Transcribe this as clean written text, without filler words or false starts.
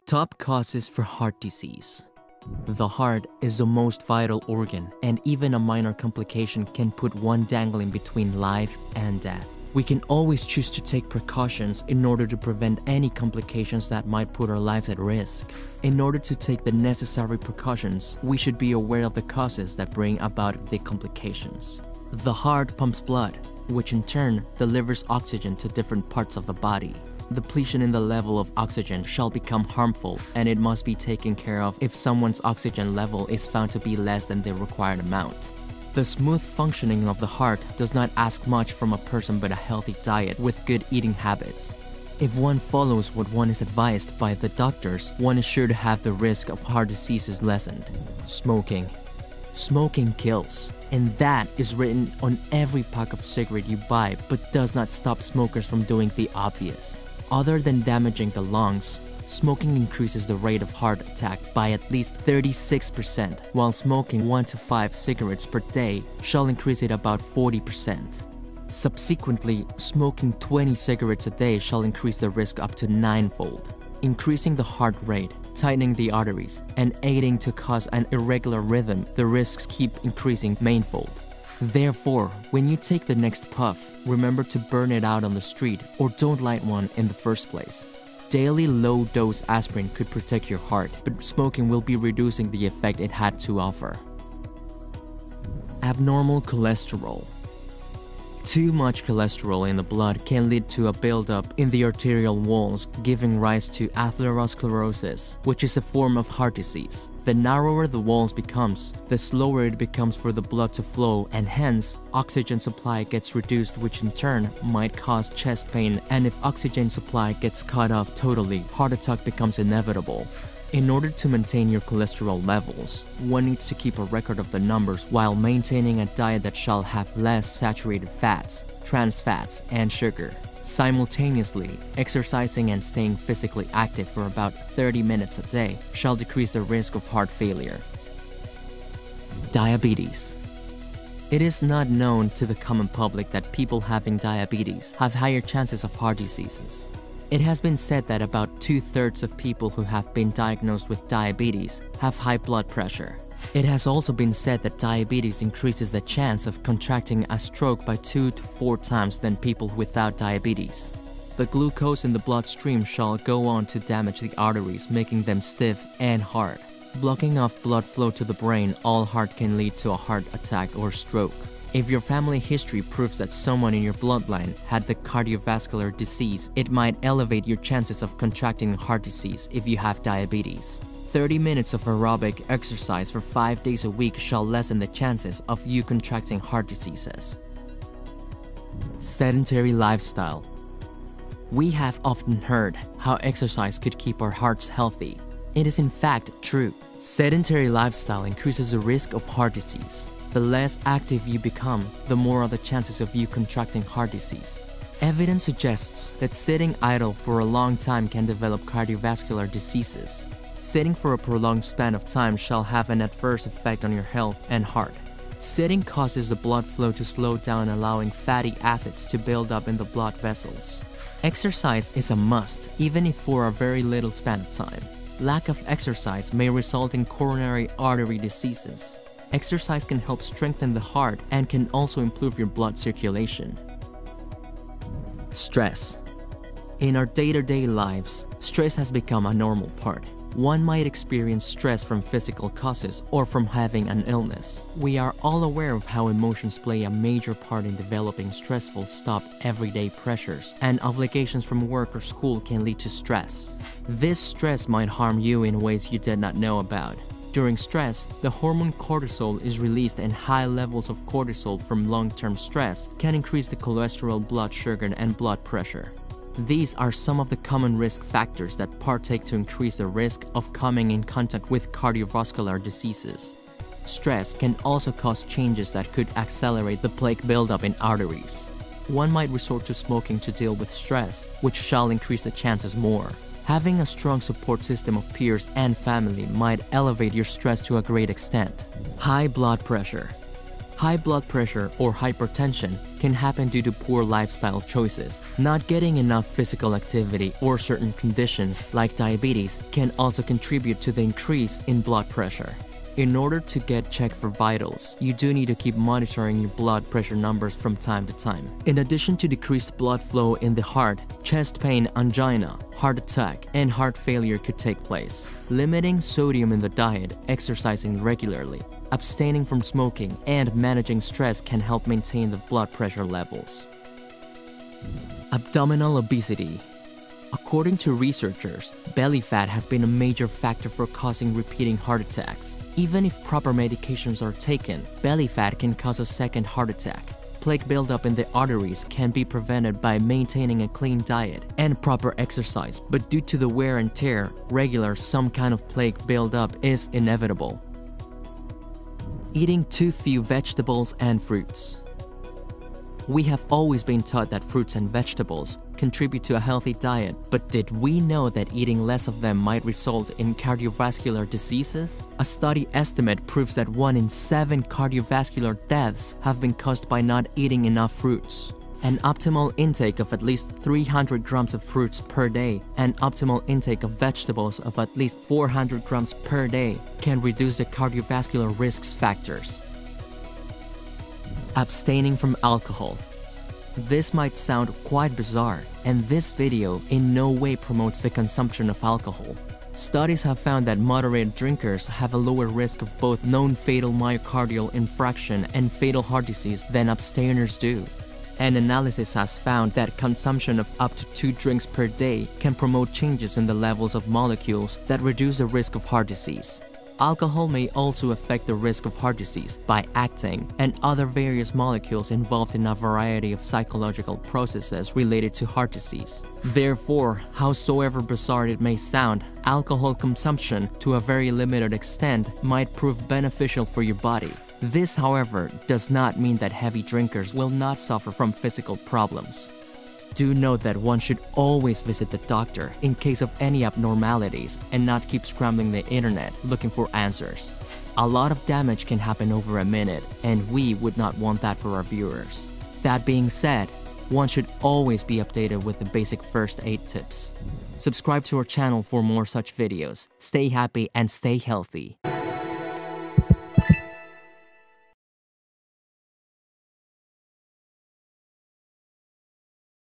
Top causes for heart disease. The heart is the most vital organ, and even a minor complication can put one dangling between life and death. We can always choose to take precautions in order to prevent any complications that might put our lives at risk. In order to take the necessary precautions, we should be aware of the causes that bring about the complications. The heart pumps blood, which in turn delivers oxygen to different parts of the body. Depletion in the level of oxygen shall become harmful, and it must be taken care of if someone's oxygen level is found to be less than the required amount. The smooth functioning of the heart does not ask much from a person but a healthy diet with good eating habits. If one follows what one is advised by the doctors, one is sure to have the risk of heart diseases lessened. Smoking. Smoking kills, and that is written on every pack of cigarette you buy, but does not stop smokers from doing the obvious. Other than damaging the lungs, smoking increases the rate of heart attack by at least 36%, while smoking 1 to 5 cigarettes per day shall increase it about 40%. Subsequently, smoking 20 cigarettes a day shall increase the risk up to 9-fold. Increasing the heart rate, tightening the arteries, and aiding to cause an irregular rhythm, the risks keep increasing manifold. Therefore, when you take the next puff, remember to burn it out on the street or don't light one in the first place. Daily low-dose aspirin could protect your heart, but smoking will be reducing the effect it had to offer. Abnormal cholesterol. Too much cholesterol in the blood can lead to a buildup in the arterial walls, giving rise to atherosclerosis, which is a form of heart disease. The narrower the walls becomes, the slower it becomes for the blood to flow, and hence, oxygen supply gets reduced, which in turn might cause chest pain, and if oxygen supply gets cut off totally, heart attack becomes inevitable. In order to maintain your cholesterol levels, one needs to keep a record of the numbers while maintaining a diet that shall have less saturated fats, trans fats, and sugar. Simultaneously, exercising and staying physically active for about 30 minutes a day shall decrease the risk of heart failure. Diabetes. It is not known to the common public that people having diabetes have higher chances of heart diseases. It has been said that about 2/3 of people who have been diagnosed with diabetes have high blood pressure. It has also been said that diabetes increases the chance of contracting a stroke by 2 to 4 times than people without diabetes. The glucose in the bloodstream shall go on to damage the arteries, making them stiff and hard. Blocking off blood flow to the brain, all heart can lead to a heart attack or stroke. If your family history proves that someone in your bloodline had the cardiovascular disease, it might elevate your chances of contracting heart disease if you have diabetes. 30 minutes of aerobic exercise for 5 days a week shall lessen the chances of you contracting heart diseases. Sedentary lifestyle. We have often heard how exercise could keep our hearts healthy. It is in fact true. Sedentary lifestyle increases the risk of heart disease. The less active you become, the more are the chances of you contracting heart disease. Evidence suggests that sitting idle for a long time can develop cardiovascular diseases. Sitting for a prolonged span of time shall have an adverse effect on your health and heart. Sitting causes the blood flow to slow down, allowing fatty acids to build up in the blood vessels. Exercise is a must, even if for a very little span of time. Lack of exercise may result in coronary artery diseases. Exercise can help strengthen the heart and can also improve your blood circulation. Stress. In our day-to-day lives, stress has become a normal part. One might experience stress from physical causes or from having an illness. We are all aware of how emotions play a major part in developing stressful, everyday pressures, and obligations from work or school can lead to stress. This stress might harm you in ways you did not know about. During stress, the hormone cortisol is released, and high levels of cortisol from long-term stress can increase the cholesterol, blood sugar, and blood pressure. These are some of the common risk factors that partake to increase the risk of coming in contact with cardiovascular diseases. Stress can also cause changes that could accelerate the plaque buildup in arteries. One might resort to smoking to deal with stress, which shall increase the chances more. Having a strong support system of peers and family might elevate your stress to a great extent. High blood pressure. High blood pressure or hypertension can happen due to poor lifestyle choices. Not getting enough physical activity or certain conditions like diabetes can also contribute to the increase in blood pressure. In order to get checked for vitals, you do need to keep monitoring your blood pressure numbers from time to time. In addition to decreased blood flow in the heart, chest pain, angina, heart attack, and heart failure could take place. Limiting sodium in the diet, exercising regularly, abstaining from smoking, and managing stress can help maintain the blood pressure levels. Abdominal obesity. According to researchers, belly fat has been a major factor for causing repeating heart attacks. Even if proper medications are taken, belly fat can cause a second heart attack. Plaque buildup in the arteries can be prevented by maintaining a clean diet and proper exercise, but due to the wear and tear, some kind of plaque buildup is inevitable. Eating too few vegetables and fruits. We have always been taught that fruits and vegetables contribute to a healthy diet, but did we know that eating less of them might result in cardiovascular diseases? A study estimate proves that 1 in 7 cardiovascular deaths have been caused by not eating enough fruits. An optimal intake of at least 300 grams of fruits per day and optimal intake of vegetables of at least 400 grams per day can reduce the cardiovascular risk factors. Abstaining from alcohol. This might sound quite bizarre, and this video in no way promotes the consumption of alcohol. Studies have found that moderate drinkers have a lower risk of both known fatal myocardial infarction and fatal heart disease than abstainers do. An analysis has found that consumption of up to 2 drinks per day can promote changes in the levels of molecules that reduce the risk of heart disease. Alcohol may also affect the risk of heart disease by acting and other various molecules involved in a variety of psychological processes related to heart disease. Therefore, howsoever bizarre it may sound, alcohol consumption to a very limited extent might prove beneficial for your body. This, however, does not mean that heavy drinkers will not suffer from physical problems. Do note that one should always visit the doctor in case of any abnormalities and not keep scrambling the internet looking for answers. A lot of damage can happen over a minute, and we would not want that for our viewers. That being said, one should always be updated with the basic first aid tips. Subscribe to our channel for more such videos. Stay happy and stay healthy.